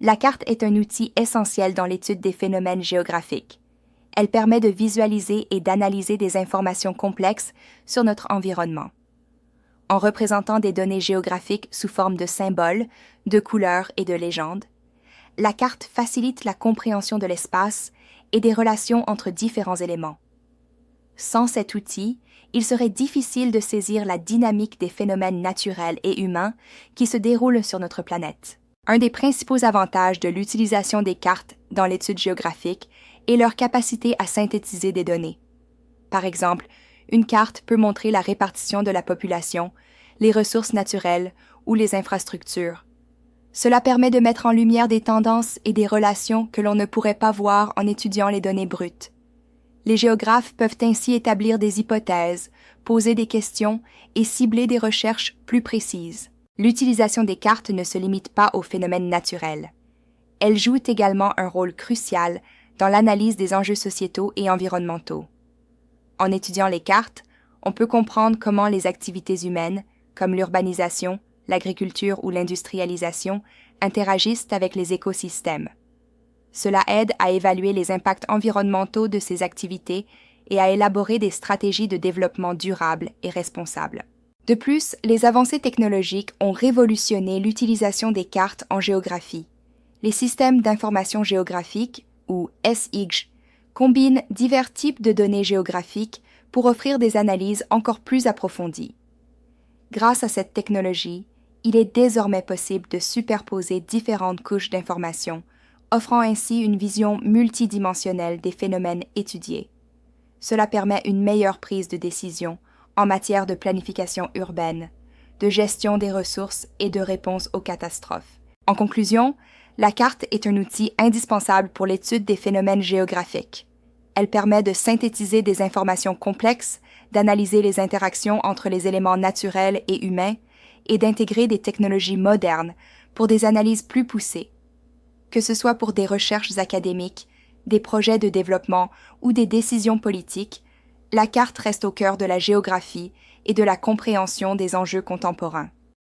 La carte est un outil essentiel dans l'étude des phénomènes géographiques. Elle permet de visualiser et d'analyser des informations complexes sur notre environnement. En représentant des données géographiques sous forme de symboles, de couleurs et de légendes, la carte facilite la compréhension de l'espace et des relations entre différents éléments. Sans cet outil, il serait difficile de saisir la dynamique des phénomènes naturels et humains qui se déroulent sur notre planète. Un des principaux avantages de l'utilisation des cartes dans l'étude géographique est leur capacité à synthétiser des données. Par exemple, une carte peut montrer la répartition de la population, les ressources naturelles ou les infrastructures. Cela permet de mettre en lumière des tendances et des relations que l'on ne pourrait pas voir en étudiant les données brutes. Les géographes peuvent ainsi établir des hypothèses, poser des questions et cibler des recherches plus précises. L'utilisation des cartes ne se limite pas aux phénomènes naturels. Elle joue également un rôle crucial dans l'analyse des enjeux sociétaux et environnementaux. En étudiant les cartes, on peut comprendre comment les activités humaines, comme l'urbanisation, l'agriculture ou l'industrialisation, interagissent avec les écosystèmes. Cela aide à évaluer les impacts environnementaux de ces activités et à élaborer des stratégies de développement durable et responsable. De plus, les avancées technologiques ont révolutionné l'utilisation des cartes en géographie. Les systèmes d'information géographique, ou SIG, combinent divers types de données géographiques pour offrir des analyses encore plus approfondies. Grâce à cette technologie, il est désormais possible de superposer différentes couches d'informations, offrant ainsi une vision multidimensionnelle des phénomènes étudiés. Cela permet une meilleure prise de décision en matière de planification urbaine, de gestion des ressources et de réponse aux catastrophes. En conclusion, la carte est un outil indispensable pour l'étude des phénomènes géographiques. Elle permet de synthétiser des informations complexes, d'analyser les interactions entre les éléments naturels et humains et d'intégrer des technologies modernes pour des analyses plus poussées. Que ce soit pour des recherches académiques, des projets de développement ou des décisions politiques, la carte reste au cœur de la géographie et de la compréhension des enjeux contemporains.